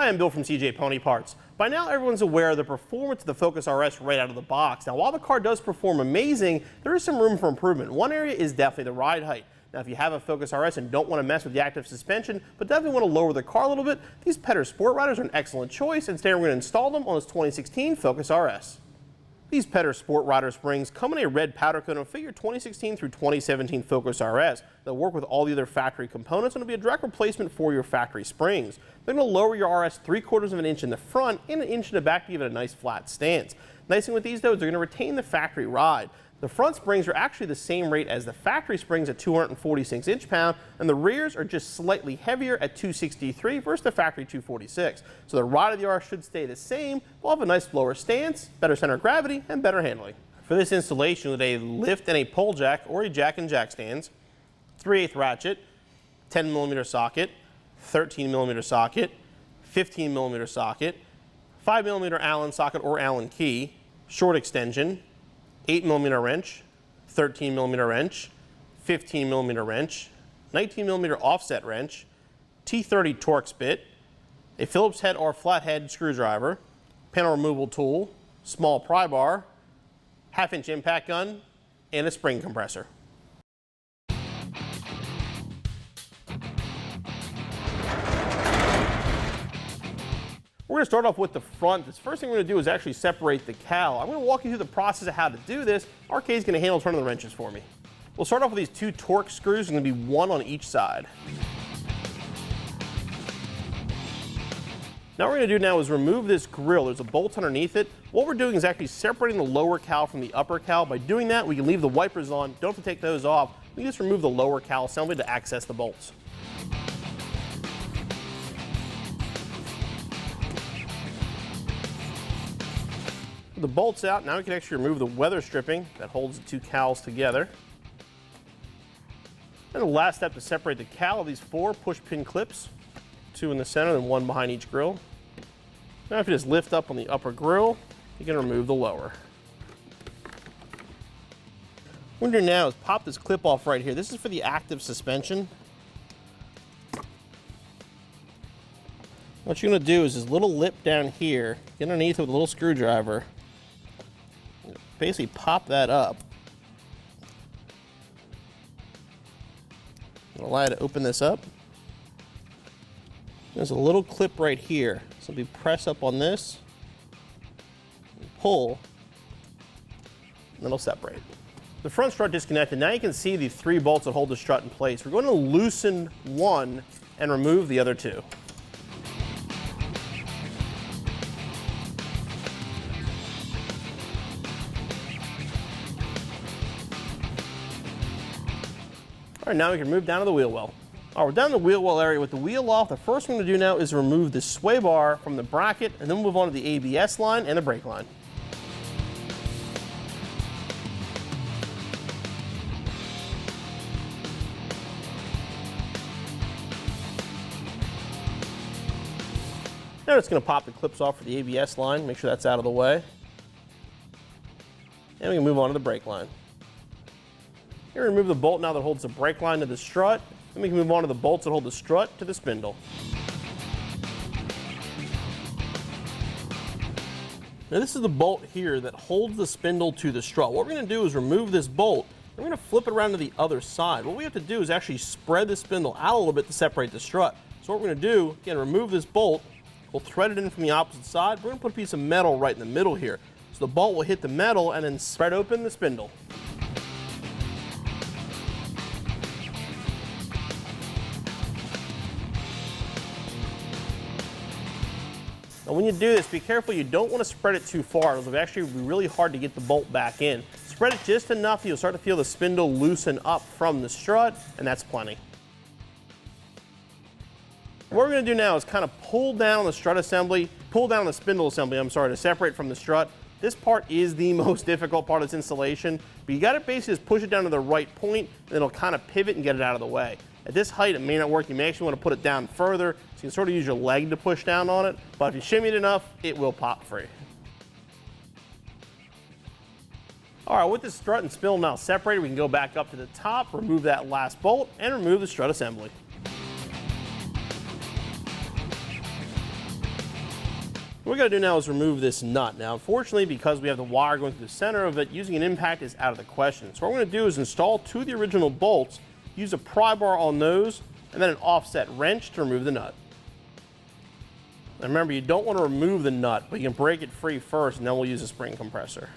Hi, I'm Bill from CJ Pony Parts. By now everyone's aware of the performance of the Focus RS right out of the box. Now while the car does perform amazing, there is some room for improvement. One area is definitely the ride height. Now if you have a Focus RS and don't want to mess with the active suspension, but definitely want to lower the car a little bit, these Pedders SportsRyders are an excellent choice, and today we're going to install them on this 2016 Focus RS. These Pedders SportsRyder springs come in a red powder coat and fit your 2016 through 2017 Focus RS. They'll work with all the other factory components and will be a direct replacement for your factory springs. They're going to lower your RS 3/4 of an inch in the front and an inch in the back to give it a nice flat stance. Nice thing with these though is they're going to retain the factory ride. The front springs are actually the same rate as the factory springs at 246 inch-pound, and the rears are just slightly heavier at 263 versus the factory 246. So the ride of the RS should stay the same, but will have a nice lower stance, better center of gravity, and better handling. For this installation with a lift and a pole jack or a jack and jack stands, 3/8 ratchet, 10mm socket, 13mm socket, 15mm socket, 5mm Allen socket or Allen key, short extension, 8mm wrench, 13mm wrench, 15mm wrench, 19mm offset wrench, T30 Torx bit, a Phillips head or flathead screwdriver, panel removal tool, small pry bar, 1/2-inch impact gun, and a spring compressor. We're going to start off with the front. The first thing we're going to do is actually separate the cowl. I'm going to walk you through the process of how to do this. RK is going to handle turning the wrenches for me. We'll start off with these 2 Torx screws. There's going to be 1 on each side. Now what we're going to do now is remove this grill. There's a bolt underneath it. What we're doing is actually separating the lower cowl from the upper cowl. By doing that, we can leave the wipers on. Don't have to take those off. We can just remove the lower cowl assembly to access the bolts. The bolts out, now we can actually remove the weather stripping that holds the 2 cowls together. And the last step to separate the cowl of these 4 push pin clips, 2 in the center and 1 behind each grill. Now if you just lift up on the upper grill, you can remove the lower. What we're doing now is pop this clip off right here. This is for the active suspension. What you're going to do is this little lip down here, get underneath it with a little screwdriver. Basically pop that up. I'll allow you to open this up. There's a little clip right here. So if you press up on this, and pull, and it'll separate. The front strut disconnected. Now you can see the 3 bolts that hold the strut in place. We're going to loosen one and remove the other 2. All right, now we can move down to the wheel well. All right, we're down in the wheel well area with the wheel off. The first thing to do now is remove the sway bar from the bracket, and then we'll move on to the ABS line and the brake line. Now we're just going to pop the clips off for the ABS line, make sure that's out of the way. And we can move on to the brake line. Here, remove the bolt now that holds the brake line to the strut. Then we can move on to the bolts that hold the strut to the spindle. Now this is the bolt here that holds the spindle to the strut. What we're going to do is remove this bolt, and we're going to flip it around to the other side. What we have to do is actually spread the spindle out a little bit to separate the strut. So what we're going to do, again, remove this bolt. We'll thread it in from the opposite side. We're going to put a piece of metal right in the middle here. So the bolt will hit the metal and then spread open the spindle. Now when you do this, be careful, you don't want to spread it too far. It'll actually be really hard to get the bolt back in. Spread it just enough, you'll start to feel the spindle loosen up from the strut, and that's plenty. What we're going to do now is kind of pull down the strut assembly, pull down the spindle assembly, to separate from the strut. This part is the most difficult part of this installation, but you got to basically just push it down to the right point, and then it'll kind of pivot and get it out of the way. At this height, it may not work. You may actually want to put it down further, so you can sort of use your leg to push down on it, but if you shimmy it enough, it will pop free. All right, with the strut and spindle now separated, we can go back up to the top, remove that last bolt, and remove the strut assembly. What we got to do now is remove this nut. Now, unfortunately, because we have the wire going through the center of it, using an impact is out of the question. So what we're going to do is install 2 of the original bolts, use a pry bar on those, and then an offset wrench to remove the nut. And remember, you don't want to remove the nut, but you can break it free first, and then we'll use a spring compressor.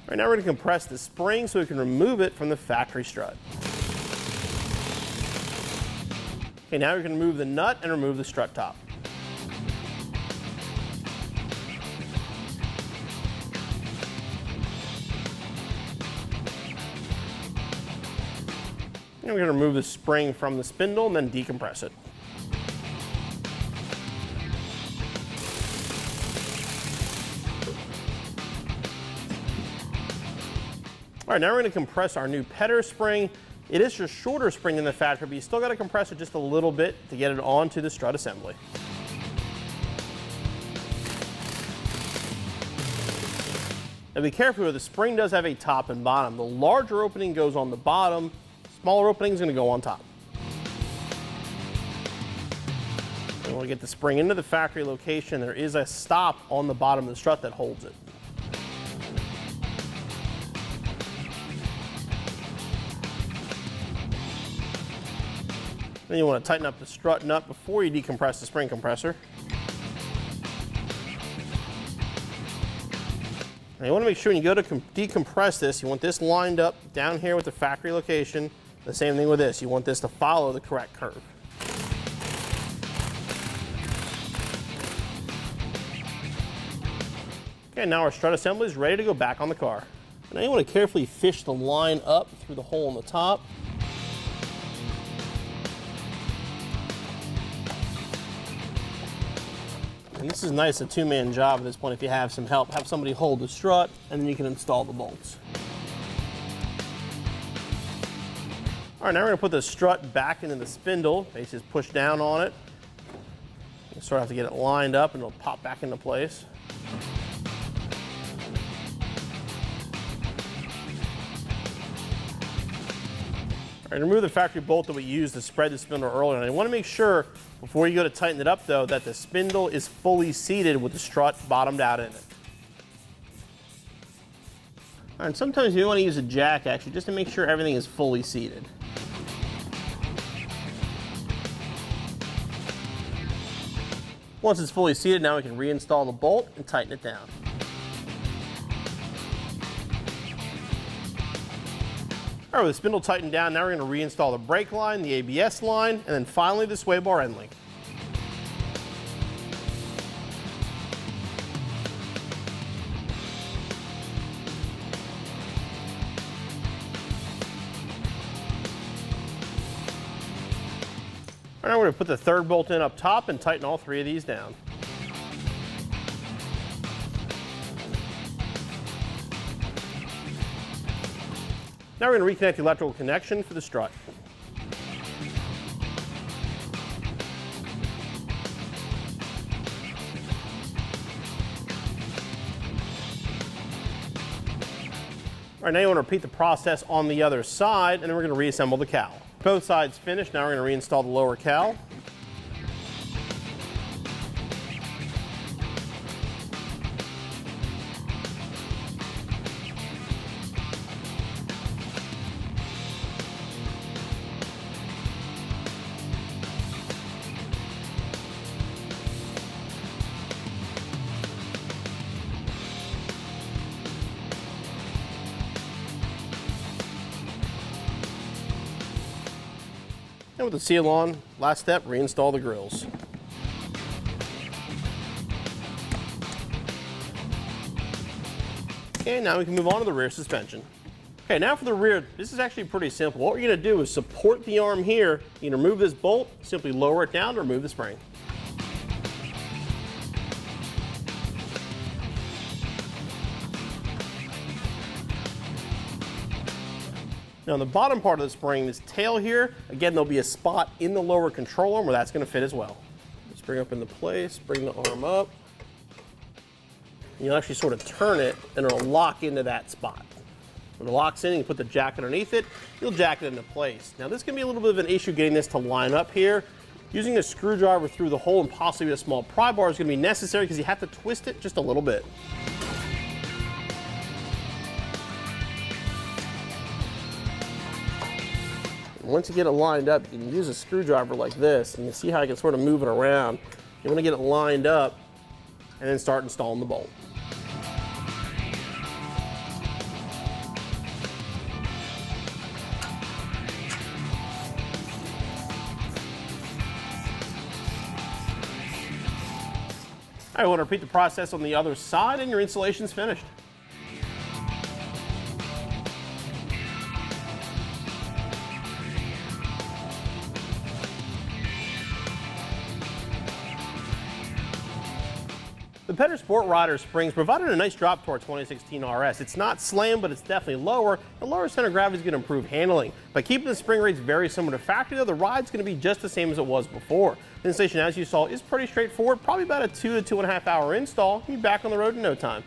All right, now we're going to compress the spring so we can remove it from the factory strut. Okay, now we can remove the nut and remove the strut top. And we're going to remove the spring from the spindle and then decompress it. All right, now we're going to compress our new Pedders spring. It is a shorter spring than the factory, but you still got to compress it just a little bit to get it onto the strut assembly. Now be careful, the spring does have a top and bottom. The larger opening goes on the bottom, smaller opening is going to go on top. And we'll get the spring into the factory location. There is a stop on the bottom of the strut that holds it. Then you want to tighten up the strut nut before you decompress the spring compressor. Now you want to make sure when you go to decompress this, you want this lined up down here with the factory location. The same thing with this. You want this to follow the correct curve. Okay, now our strut assembly is ready to go back on the car. Now you want to carefully fish the line up through the hole in the top. And this is nice, a two-man job at this point. If you have some help, have somebody hold the strut, and then you can install the bolts. All right, now we're going to put the strut back into the spindle. Basically, just push down on it. You sort of have to get it lined up, and it'll pop back into place. All right, remove the factory bolt that we used to spread the spindle earlier. And you want to make sure, before you go to tighten it up though, that the spindle is fully seated with the strut bottomed out in it. All right, and sometimes you want to use a jack actually just to make sure everything is fully seated. Once it's fully seated, now we can reinstall the bolt and tighten it down. All right, with the spindle tightened down, now we're going to reinstall the brake line, the ABS line, and then finally the sway bar end link. All right, now we're going to put the third bolt in up top and tighten all 3 of these down. Now we're going to reconnect the electrical connection for the strut. All right, now you want to repeat the process on the other side, and then we're going to reassemble the cowl. Both sides finished, now we're going to reinstall the lower cowl. And with the seal on, last step, reinstall the grills. Okay, now we can move on to the rear suspension. Okay, now for the rear, this is actually pretty simple. What we're going to do is support the arm here. You can remove this bolt, simply lower it down to remove the spring. Now on the bottom part of the spring, this tail here, again, there'll be a spot in the lower control arm where that's going to fit as well. Just Spring up into place, bring the arm up. And you'll actually sort of turn it and it'll lock into that spot. When it locks in and you put the jack underneath it, you'll jack it into place. Now this can be a little bit of an issue getting this to line up here. Using a screwdriver through the hole and possibly a small pry bar is going to be necessary because you have to twist it just a little bit. Once you get it lined up, you can use a screwdriver like this, and you see how I can sort of move it around. You want to get it lined up and then start installing the bolt. I want to repeat the process on the other side and your installation's finished. The Pedders SportsRyder springs provided a nice drop to our 2016 RS. It's not slim, but it's definitely lower. The lower center of gravity is going to improve handling. By keeping the spring rates very similar to factory, though, the ride's going to be just the same as it was before. The installation, as you saw, is pretty straightforward, probably about a 2 to 2.5 hour install. You'll be back on the road in no time.